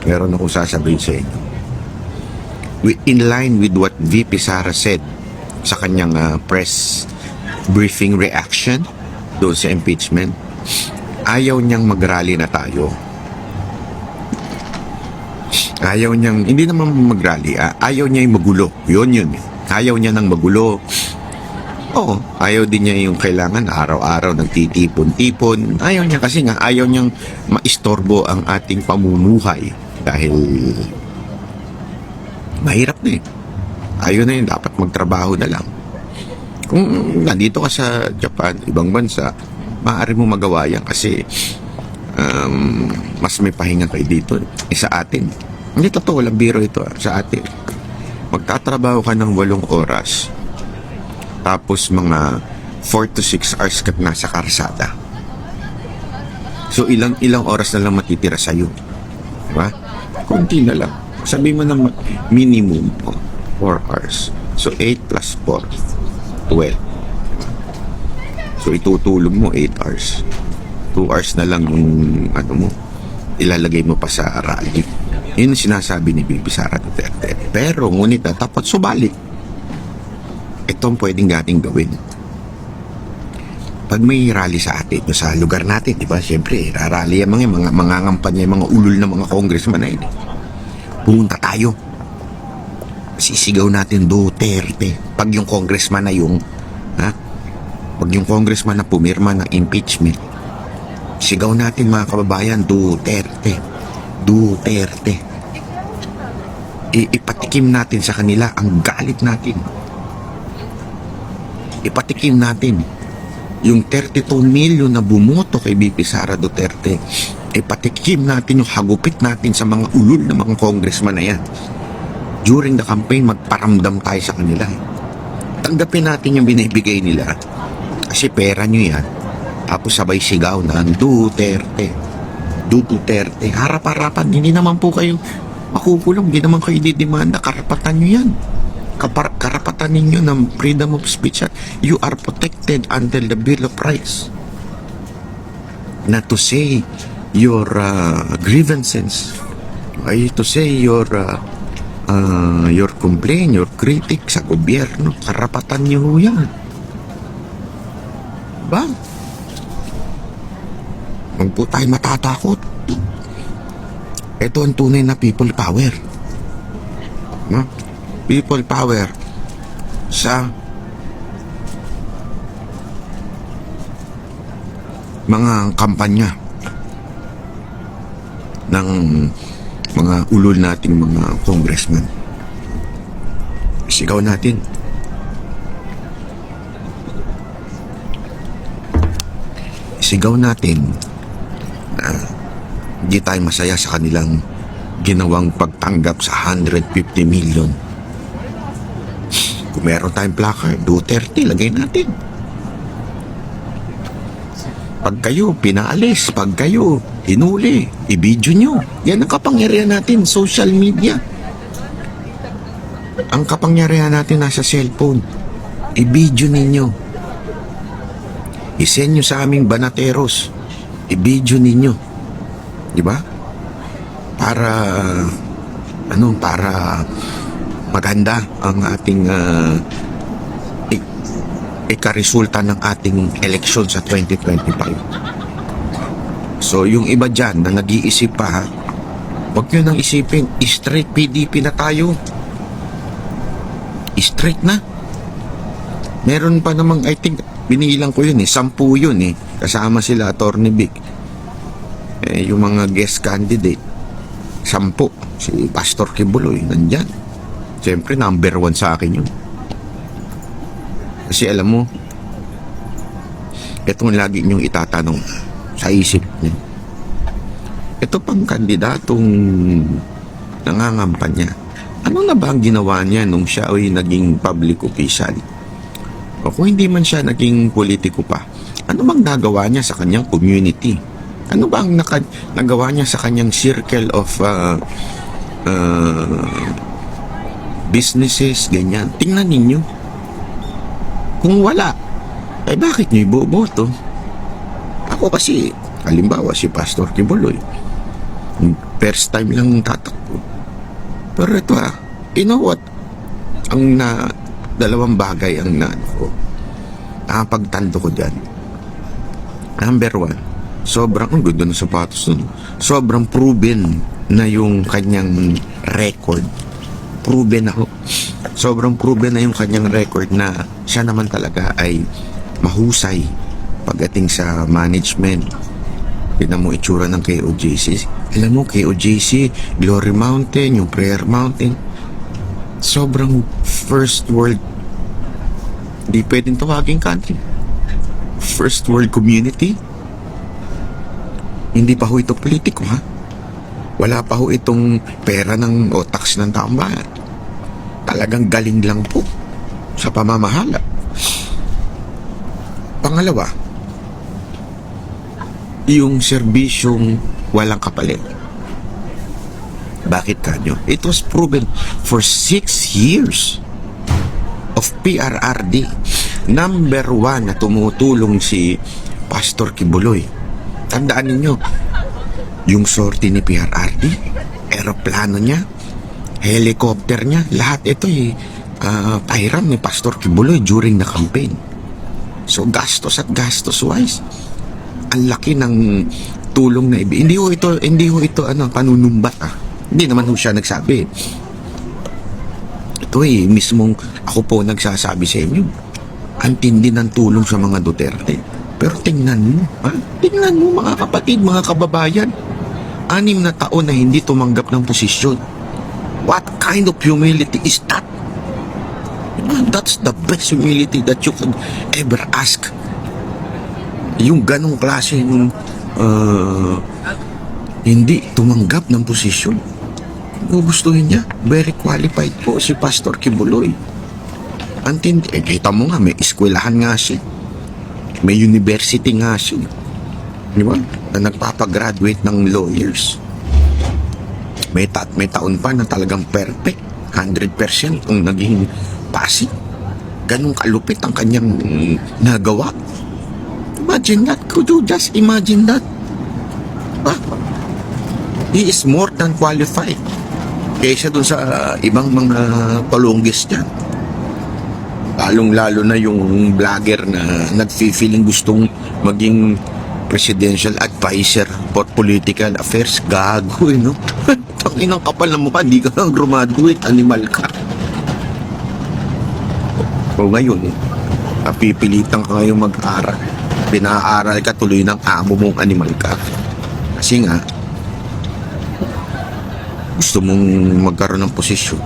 meron akong sasabihin sa inyo. In line with what VP Sara said sa kanyang press briefing reaction doon sa impeachment, ayaw niyang mag-rally na tayo. Ayaw niyang, hindi naman mag-rally, ayaw niya yung magulo. Yun. Ayaw niya ng magulo. Oo, ayaw din niya yung kailangan araw-araw nagtitipon-tipon. Ayaw niya kasi nga, ayaw niyang maistorbo ang ating pamumuhay dahil mahirap na eh. Ayaw na yun, dapat magtrabaho na lang. Kung nandito ka sa Japan, ibang bansa, maaari mo magawa yan kasi mas may pahinga kayo dito. Sa atin, hindi totoo, walang biro ito sa atin. Magtatrabaho ka ng 8 oras, tapos mga 4 to 6 hours ka nasa karsada. So ilang oras na lang matitira sa'yo. Diba? Kunti na lang. Sabi mo na minimum 4 hours. So 8 plus 4, 12. So itutulog mo 8 hours. 2 hours na lang yung mo, ilalagay mo pa sa rally. Yun ang sinasabi ni VP Sara Duterte. Pero ngunit dapat subalit. Itong pwedeng nating gawin. Pag may rally sa atin, sa lugar natin, di ba? Siyempre, rally yung mga ngampanya, yung mga ulul na mga congressman na yun. Pumunta tayo. Sisigaw natin Duterte. Pag yung congressman na pag yung congressman na pumirma ng impeachment, sigaw natin mga kababayan, Duterte. Duterte. Ipatikim natin sa kanila ang galit natin. Ipatikim natin yung 32 million na bumoto kay VP Sara Duterte. Ipatikim natin yung hagupit natin sa mga ulul na mga congressman na yan. During the campaign, magparamdam tayo sa kanila. Tanggapin natin yung binibigay nila kasi pera nyo yan. Tapos sabay sigaw na Duterte. Duterte, harap-harapan, hindi naman po kayo makukulong, hindi naman kayo didemanda, karapatan nyo yan. Karapatan ninyo ng freedom of speech. You are protected under the Bill of Rights. Not to say your grievances, to say your complaint, your critic sa gobyerno, karapatan nyo yan. Ba? Huwag po tayo matatakot. Ito ang tunay na people power. People power sa mga kampanya ng mga ulol nating mga congressman. Sigaw natin. Sigaw natin na hindi tayo masaya sa kanilang ginawang pagtanggap sa 150 million. Kung meron tayong placard, Duterte, lagay natin. Pag kayo pinaalis, pag kayo hinuli, i-video nyo. Yan ang kapangyarihan natin, social media. Ang kapangyarihan natin nasa cellphone. I-video ninyo. I-send nyo sa aming banateros. I-video ninyo. Di ba? Para maganda ang ating ikaresulta ng ating eleksyon sa 2025. So, yung iba dyan na nag-iisip pa, huwag nyo nang isipin, straight PDP na tayo. Straight na. Meron pa namang, I think, binilang ko yun 10 yun kasama sila Attorney Vic. Yung mga guest candidate 10, si Pastor Kibuloy nandyan. Siyempre number 1 sa akin yun, kasi alam mo, itong lagi nyong itatanong sa isip niyo, ito pang kandidatong nangangampanya, ano na ba ang ginawa niya nung siya ay naging public official? O kung hindi man siya naging politiko pa, ano bang nagawa niya sa kanyang community? Ano ba ang nagawa niya sa kanyang circle of businesses, ganyan? Tingnan ninyo. Kung wala, bakit nyo iboboto? Ako kasi, halimbawa si Pastor Kibuloy, First time lang tatakbo. Pero ito you know what? Dalawang bagay ang pagtanto ko dyan. Number one, sobrang, ang ganda ng sapatos nun. Sobrang proven na yung kanyang record. Proven ako. Sobrang proven na yung kanyang record na siya naman talaga ay mahusay pagdating sa management. Tignan mo itsura ng KOJC. Alam mo, KOJC, Glory Mountain, yung Prayer Mountain, sobrang first world, di pwedeng tawaging country. First world community. Hindi pa ho ito politiko, ha? Wala pa ho itong pera o tax ng taong bayan. Talagang galing lang po sa pamamahala. Pangalawa, yung serbisyong walang kapalit. Bakit kanyo? It was proven for 6 years of PRRD. Number 1 na tumutulong si Pastor Kibuloy. Tandaan ninyo, yung sortie ni PRRD, aeroplano niya, helicopter niya, lahat ito pahiram ni Pastor Kibuloy during the campaign. So gastos at gastos wise, ang laki ng tulong na hindi ho ito panunumbat Hindi naman ho siya nagsabi. Ito mismong ako po nagsasabi sa inyo. Ang tindi ng tulong sa mga Duterte. Pero tingnan mo, tingnan mo mga kapatid, mga kababayan. 6 na taon na hindi tumanggap ng posisyon. What kind of humility is that? That's the best humility that you could ever ask. Yung ganong klase ng hindi tumanggap ng posisyon. Gugustuhin niya. Very qualified po si Pastor Kibuloy. Antindi, kita mo nga, may eskwelahan nga siya. May university nga siya. Di ba? Na nagpapagraduate ng lawyers. May taon pa na talagang perfect. 100% kung naging passing. Ganong kalupit ang kanyang nagawa. Imagine that. Could you just imagine that? He is more than qualified kaysa dun sa ibang mga palonggis dyan. Lalong-lalo na yung vlogger na nagfi-feeling gustong maging presidential advisor for political affairs. Gago, no? Tanginang kapal na mukha, hindi ka lang graduate, animal ka. O ngayon, napipilitan ka ngayong mag-aral. Pinaaral ka tuloy ng amo mong animal ka. Kasi nga, gusto mong magkaroon ng posisyon,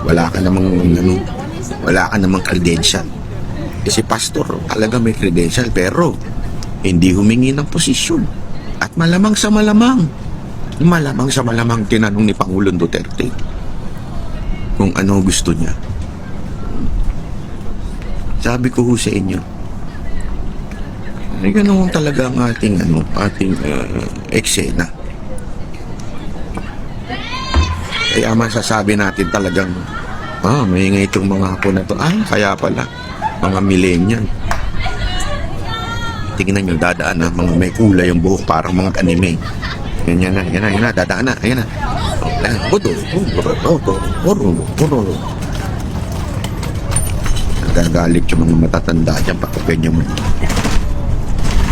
wala ka namang credential. Kasi pastor, talaga may credential, pero hindi humingi ng posisyon. At malamang sa malamang tinanong ni Pangulong Duterte kung ano gusto niya. Sabi ko sa inyo, ay ganun talaga ang ating eksena. Kaya masasabi natin talagang may itong mga hapon na to. Kaya pala mga millennial. Tingnan nyo, dadaan na mga may kulay yung buhok, parang mga anime. Yan na, dadaan na, ayan na. Nagagalit yung mga matatanda dyan pagka ganyan mo.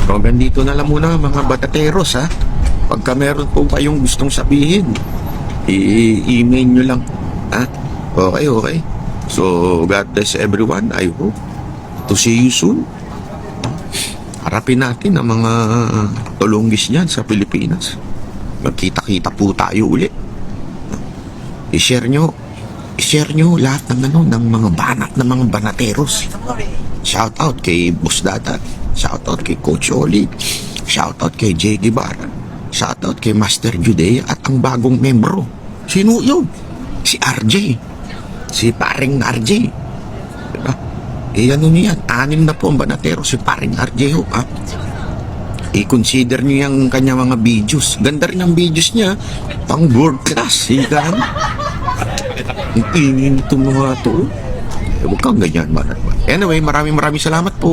So, ganito na lang muna mga batateros, Pagka meron po kayong gustong sabihin, i-email nyo lang, Okay. So, God bless everyone. I hope to see you soon. Harapin natin ang mga tulunggis niyan sa Pilipinas. Magkita-kita po tayo ulit. I-share nyo lahat ng mga banat ng mga banateros. Shout out kay Boss Dada. Shout out kay Coach Oli. Shout out kay Jay Guevara. Shout out kay Master Judea at ang bagong membro. Sino yun? Si RJ. Si paring RJ. Diba? Niyan, 6 na po ang banatero si paring RJ ho, I-consider nyo yung kanya mga videos. Ganda rin ang videos niya. Pang world class. Higaan. Ang tingin itong mga to. Huwag kang ganyan. Anyway, maraming salamat po.